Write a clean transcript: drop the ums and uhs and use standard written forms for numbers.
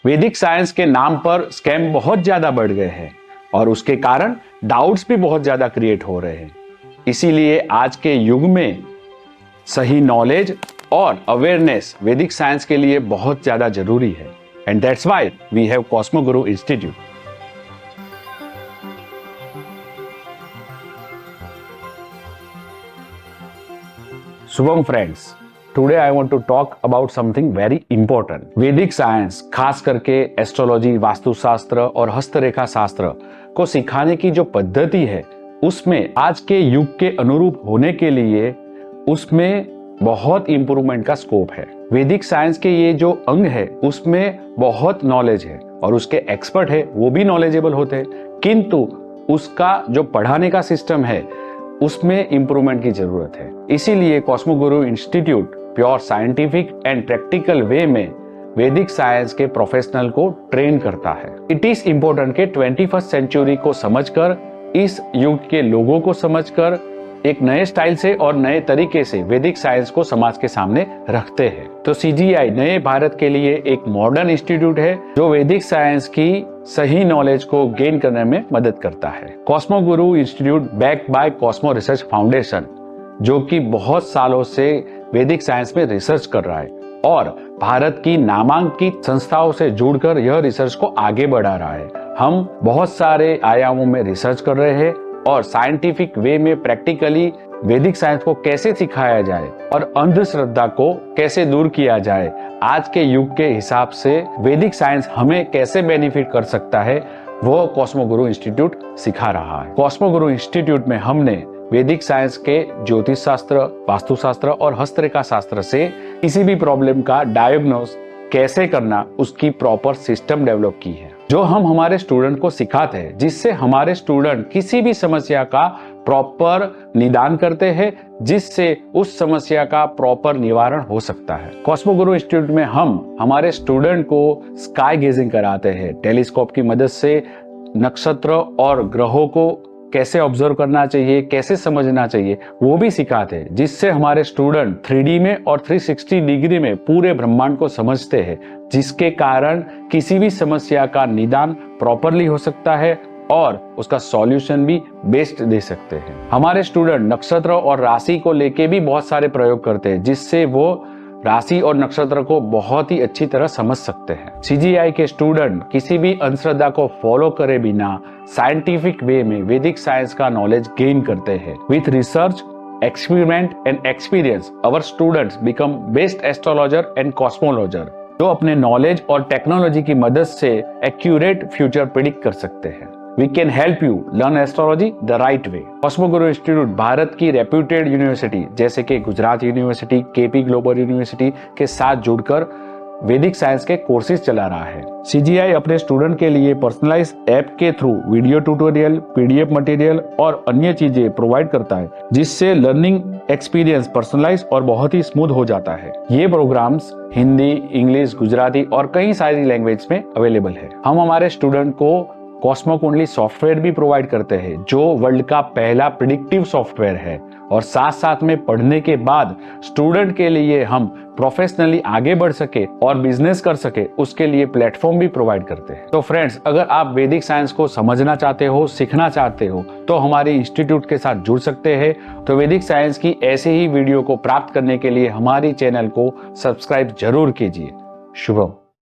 वैदिक साइंस के नाम पर स्कैम बहुत ज्यादा बढ़ गए हैं और उसके कारण डाउट्स भी बहुत ज्यादा क्रिएट हो रहे हैं। इसीलिए आज के युग में सही नॉलेज और अवेयरनेस वैदिक साइंस के लिए बहुत ज्यादा जरूरी है। And that's why we have Cosmoguru institute. शुभम friends, today I want to talk about something very important. वैदिक साइंस, खास करके एस्ट्रोलॉजी, वास्तुशास्त्र और हस्तरेखा शास्त्र को सिखाने की जो पद्धति है, उसमें आज के युग के अनुरूप होने के लिए उसमें बहुत इंप्रूवमेंट का स्कोप है। वैदिक साइंस के ये जो अंग है उसमें बहुत नॉलेज है और उसके एक्सपर्ट है वो भी नॉलेजेबल होते हैं, किंतु उसका जो पढ़ाने का सिस्टम है उसमें इंप्रूवमेंट की जरूरत है। इसीलिए Cosmoguru institute pure scientific and practical way में वैदिक साइंस के प्रोफेशनल को ट्रेन करता है। इट इज इम्पोर्टेंट कि 21st सेंचुरी को समझकर, इस युग के लोगों को समझकर एक नए स्टाइल से और नए तरीके से वैदिक साइंस को समाज के सामने रखते हैं। तो CGI नए भारत के लिए एक मॉडर्न इंस्टीट्यूट है जो वैदिक साइंस की सही नॉलेज को गेन करने में मदद करता है। Cosmoguru institute backed by cosmo research foundation, जो कि बहुत सालों से वैदिक साइंस में रिसर्च कर रहा है और भारत की नामांकित संस्थाओं से जुड़कर यह रिसर्च को आगे बढ़ा रहा है। हम बहुत सारे आयामों में रिसर्च कर रहे हैं और साइंटिफिक वे में प्रैक्टिकली वैदिक साइंस को कैसे सिखाया जाए और अंधश्रद्धा को कैसे दूर किया जाए, आज के युग के हिसाब से वैदिक साइंस हमें कैसे बेनिफिट कर सकता है, वो कॉस्मोगुरु इंस्टीट्यूट सिखा रहा है। कॉस्मोगुरु इंस्टीट्यूट में हमने वैदिक साइंस के ज्योतिष शास्त्र, वास्तुशास्त्र और हस्तरेखा शास्त्र से किसी भी प्रॉब्लम का डायग्नोस कैसे करना, उसकी प्रॉपर सिस्टम डेवलप की है, जो हम हमारे स्टूडेंट को सिखाते हैं, जिससे हमारे स्टूडेंट किसी भी समस्या का प्रॉपर निदान करते हैं, जिससे उस समस्या का प्रॉपर निवारण हो सकता है। कॉस्मोगुरु इंस्टीट्यूट में हम हमारे स्टूडेंट को स्काई गेजिंग कराते हैं, टेलीस्कोप की मदद से नक्षत्र और ग्रहों को कैसे ऑब्जर्व करना चाहिए, कैसे समझना चाहिए, वो भी सिखाते हैं, जिससे हमारे स्टूडेंट 3D में और 360 डिग्री में पूरे ब्रह्मांड को समझते हैं, जिसके कारण किसी भी समस्या का निदान प्रॉपरली हो सकता है और उसका सॉल्यूशन भी बेस्ट दे सकते हैं। हमारे स्टूडेंट नक्षत्र और राशि को लेके भी बहुत सारे प्रयोग करते हैं, जिससे वो राशि और नक्षत्र को बहुत ही अच्छी तरह समझ सकते हैं। CGI के स्टूडेंट किसी भी अंधश्रद्धा को फॉलो करे बिना साइंटिफिक वे में वैदिक साइंस का नॉलेज गेन करते हैं। With research, experiment and experience, our students become best astrologer and cosmologer, जो अपने नॉलेज और टेक्नोलॉजी की मदद से एक्यूरेट फ्यूचर प्रिडिक्ट कर सकते हैं। We can help you learn astrology the right way. Cosmoguru institute Bharat की रेप्यूटेड यूनिवर्सिटी जैसे कि Gujarat university, KP global university के साथ जुड़कर वैदिक साइंस के कोर्सेज चला रहा है। CGI अपने स्टूडेंट के लिए पर्सनलाइज ऐप के through video tutorial, PDF material और अन्य चीजें प्रोवाइड करता है, जिससे लर्निंग एक्सपीरियंस पर्सनलाइज और बहुत ही स्मूथ हो जाता है। ये प्रोग्राम्स हिंदी, इंग्लिश, गुजराती और कई सारी लैंग्वेज में अवेलेबल है। हम हमारे स्टूडेंट को कॉस्मो कुंडली सॉफ्टवेयर भी प्रोवाइड करते हैं, जो वर्ल्ड का पहला प्रिडिक्टिव सॉफ्टवेयर है, और साथ साथ में पढ़ने के बाद स्टूडेंट के लिए हम प्रोफेशनली आगे बढ़ सके और बिजनेस कर सके, उसके लिए प्लेटफॉर्म भी प्रोवाइड करते हैं। तो फ्रेंड्स, अगर आप वैदिक साइंस को समझना चाहते हो, सीखना चाहते हो, तो हमारे इंस्टीट्यूट के साथ जुड़ सकते हैं। तो वैदिक साइंस की ऐसे ही वीडियो को प्राप्त करने के लिए हमारी चैनल को सब्सक्राइब जरूर कीजिए। शुभम।